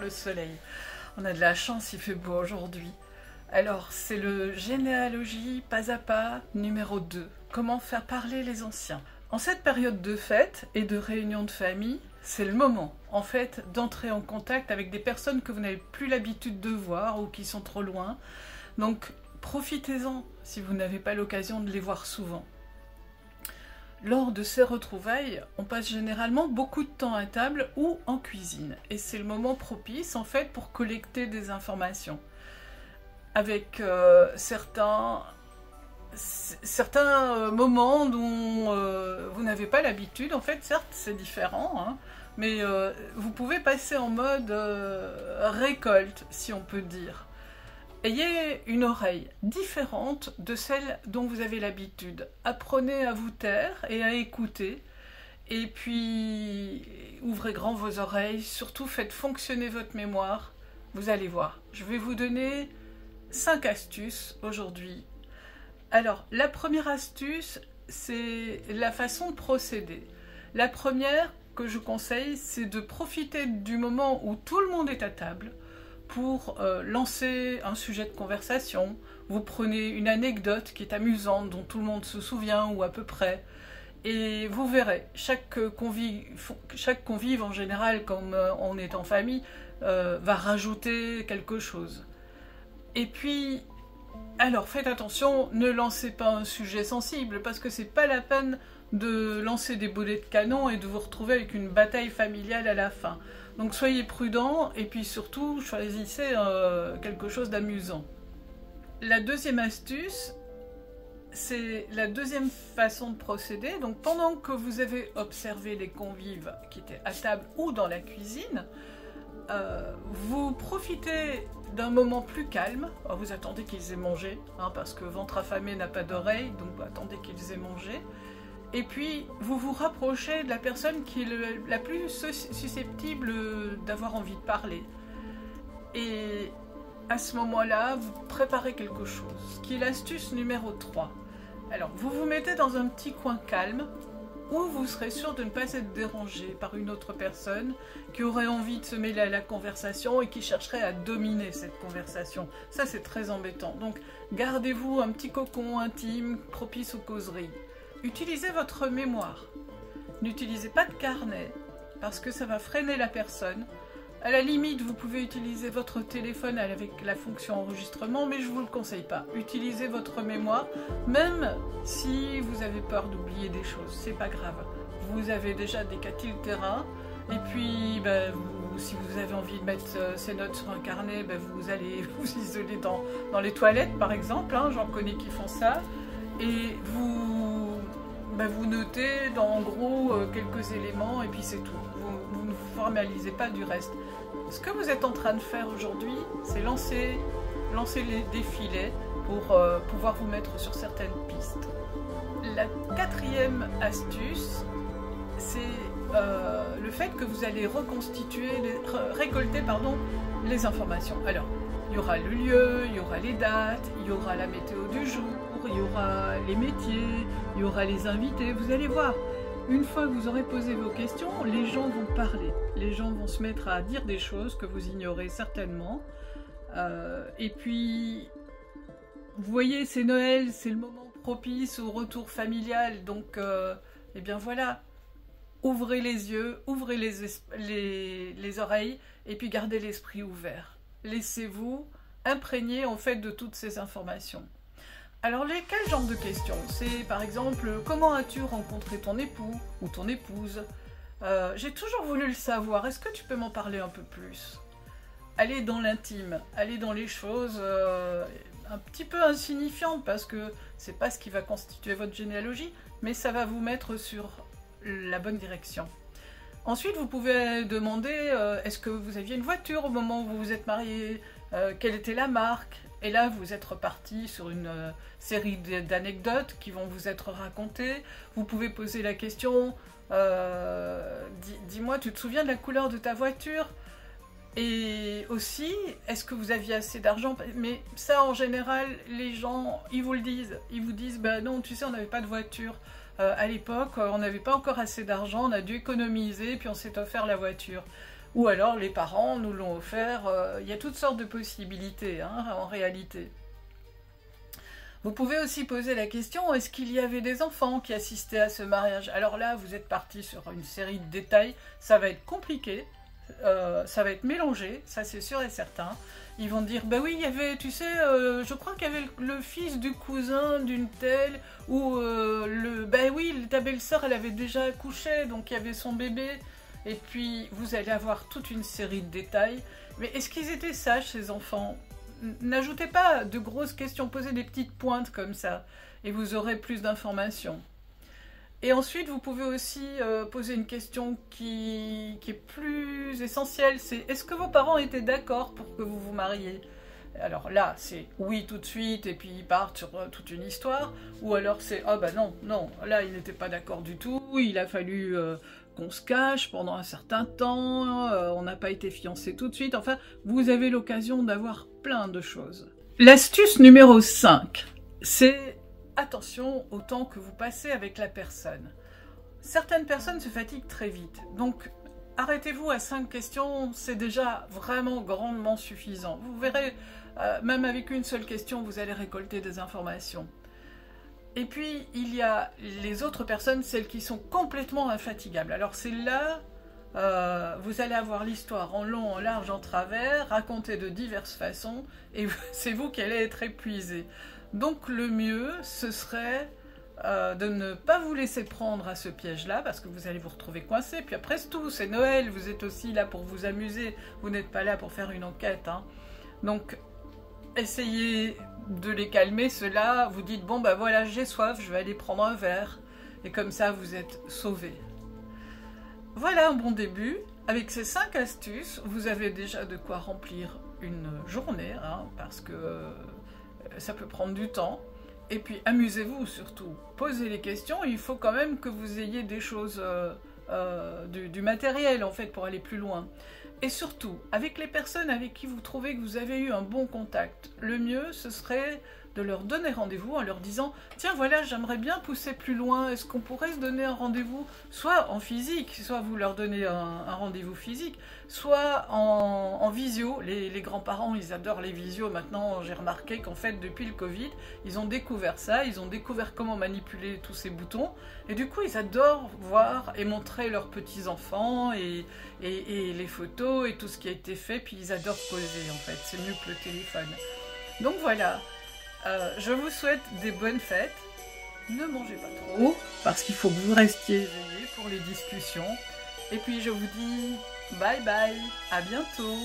le soleil. On a de la chance, il fait beau aujourd'hui. Alors, c'est le généalogie pas à pas numéro 2. Comment faire parler les anciens? En cette période de fête et de réunion de famille, c'est le moment, en fait, d'entrer en contact avec des personnes que vous n'avez plus l'habitude de voir ou qui sont trop loin. Donc, profitez-en si vous n'avez pas l'occasion de les voir souvent. Lors de ces retrouvailles, on passe généralement beaucoup de temps à table ou en cuisine. Et c'est le moment propice, en fait, pour collecter des informations. Avec certains moments dont vous n'avez pas l'habitude. En fait, certes, c'est différent, hein, mais vous pouvez passer en mode récolte, si on peut dire. Ayez une oreille différente de celle dont vous avez l'habitude. Apprenez à vous taire et à écouter. Et puis, ouvrez grand vos oreilles. Surtout, faites fonctionner votre mémoire. Vous allez voir. Je vais vous donner 5 astuces aujourd'hui. Alors, la première astuce, c'est la façon de procéder. La première que je conseille, c'est de profiter du moment où tout le monde est à table pour lancer un sujet de conversation. Vous prenez une anecdote qui est amusante, dont tout le monde se souvient, ou à peu près, et vous verrez, chaque convive en général, comme on est en famille, va rajouter quelque chose. Et puis, alors faites attention, ne lancez pas un sujet sensible, parce que c'est pas la peine de lancer des boulets de canon et de vous retrouver avec une bataille familiale à la fin. Donc soyez prudents et puis surtout choisissez quelque chose d'amusant. La deuxième astuce, c'est la deuxième façon de procéder. Donc pendant que vous avez observé les convives qui étaient à table ou dans la cuisine, vous profitez d'un moment plus calme. Alors, vous attendez qu'ils aient mangé, hein, parce que ventre affamé n'a pas d'oreille, donc attendez qu'ils aient mangé. Et puis, vous vous rapprochez de la personne qui est la plus susceptible d'avoir envie de parler. Et à ce moment-là, vous préparez quelque chose, qui est l'astuce numéro 3. Alors, vous vous mettez dans un petit coin calme, où vous serez sûr de ne pas être dérangé par une autre personne qui aurait envie de se mêler à la conversation et qui chercherait à dominer cette conversation. Ça, c'est très embêtant. Donc, gardez-vous un petit cocon intime, propice aux causeries. Utilisez votre mémoire. N'utilisez pas de carnet, parce que ça va freiner la personne. À la limite, vous pouvez utiliser votre téléphone avec la fonction enregistrement, mais je ne vous le conseille pas. Utilisez votre mémoire, même si vous avez peur d'oublier des choses, c'est pas grave. Vous avez déjà décâté le terrain, et puis si vous avez envie de mettre ces notes sur un carnet, vous allez vous isoler dans les toilettes par exemple, hein, j'en connais qui font ça, et vous notez en gros quelques éléments, et puis c'est tout. Vous ne vous formalisez pas du reste. Ce que vous êtes en train de faire aujourd'hui, c'est lancer des filets pour pouvoir vous mettre sur certaines pistes. La quatrième astuce, c'est le fait que vous allez récolter les informations. Alors, il y aura le lieu, il y aura les dates, il y aura la météo du jour, il y aura les métiers, il y aura les invités, vous allez voir. Une fois que vous aurez posé vos questions, les gens vont parler. Les gens vont se mettre à dire des choses que vous ignorez certainement. Et puis, vous voyez, c'est Noël, c'est le moment propice au retour familial. Donc, eh bien voilà, ouvrez les yeux, ouvrez les oreilles et puis gardez l'esprit ouvert. Laissez-vous imprégner en fait de toutes ces informations. Alors, quel genre de questions? C'est par exemple, comment as-tu rencontré ton époux ou ton épouse? J'ai toujours voulu le savoir, est-ce que tu peux m'en parler un peu plus? Allez dans l'intime, allez dans les choses un petit peu insignifiantes, parce que c'est pas ce qui va constituer votre généalogie, mais ça va vous mettre sur la bonne direction. Ensuite, vous pouvez demander, est-ce que vous aviez une voiture au moment où vous vous êtes mariés? Quelle était la marque? Et là, vous êtes reparti sur une série d'anecdotes qui vont vous être racontées. Vous pouvez poser la question, dis-moi, tu te souviens de la couleur de ta voiture? Et aussi, est-ce que vous aviez assez d'argent? Mais ça, en général, les gens, ils vous le disent. Ils vous disent, non, tu sais, on n'avait pas de voiture. À l'époque, on n'avait pas encore assez d'argent, on a dû économiser, puis on s'est offert la voiture. ou alors les parents nous l'ont offert. Il y a toutes sortes de possibilités, hein, en réalité. Vous pouvez aussi poser la question, est-ce qu'il y avait des enfants qui assistaient à ce mariage? Alors là, vous êtes parti sur une série de détails, ça va être compliqué, ça va être mélangé, ça c'est sûr et certain. Ils vont dire, bah oui, il y avait, tu sais, je crois qu'il y avait le fils du cousin d'une telle, ou bah oui, ta belle-sœur, elle avait déjà accouché, donc il y avait son bébé. Et puis, vous allez avoir toute une série de détails. Mais est-ce qu'ils étaient sages, ces enfants? N'ajoutez pas de grosses questions, posez des petites pointes comme ça, et vous aurez plus d'informations. Et ensuite, vous pouvez aussi poser une question qui est plus essentielle, c'est est-ce que vos parents étaient d'accord pour que vous vous mariez? Alors là, c'est oui tout de suite, et puis ils partent sur toute une histoire, ou alors c'est ah bah non, non, là ils n'étaient pas d'accord du tout, il a fallu qu'on se cache pendant un certain temps, on n'a pas été fiancés tout de suite, enfin, vous avez l'occasion d'avoir plein de choses. L'astuce numéro 5, c'est attention au temps que vous passez avec la personne. Certaines personnes se fatiguent très vite, donc arrêtez-vous à 5 questions, c'est déjà vraiment grandement suffisant. Vous verrez, même avec une seule question, vous allez récolter des informations. Et puis, il y a les autres personnes, celles qui sont complètement infatigables. Alors c'est là, vous allez avoir l'histoire en long, en large, en travers, racontée de diverses façons, et c'est vous qui allez être épuisé. Donc le mieux, ce serait de ne pas vous laisser prendre à ce piège-là, parce que vous allez vous retrouver coincé. Puis après c'est tout, c'est Noël, vous êtes aussi là pour vous amuser, vous n'êtes pas là pour faire une enquête, hein. Donc, essayez de les calmer, ceux-là, vous dites, bon bah voilà, j'ai soif, je vais aller prendre un verre, et comme ça vous êtes sauvés. Voilà un bon début. Avec ces 5 astuces, vous avez déjà de quoi remplir une journée, hein, parce que ça peut prendre du temps. Et puis amusez-vous surtout, posez les questions, il faut quand même que vous ayez des choses, du matériel en fait pour aller plus loin. Et surtout, avec les personnes avec qui vous trouvez que vous avez eu un bon contact, le mieux ce serait de leur donner rendez-vous en leur disant « Tiens voilà, j'aimerais bien pousser plus loin, est-ce qu'on pourrait se donner un rendez-vous ?» Soit en physique, soit vous leur donnez un rendez-vous physique, soit en visio. Les grands-parents, ils adorent les visios. Maintenant, j'ai remarqué qu'en fait, depuis le Covid, ils ont découvert ça, ils ont découvert comment manipuler tous ces boutons, et du coup, ils adorent voir et montrer leurs petits-enfants, et les photos, et tout ce qui a été fait, puis ils adorent poser, en fait, c'est mieux que le téléphone. Donc voilà. Je vous souhaite des bonnes fêtes, ne mangez pas trop, parce qu'il faut que vous restiez éveillés pour les discussions, et puis je vous dis bye bye, à bientôt.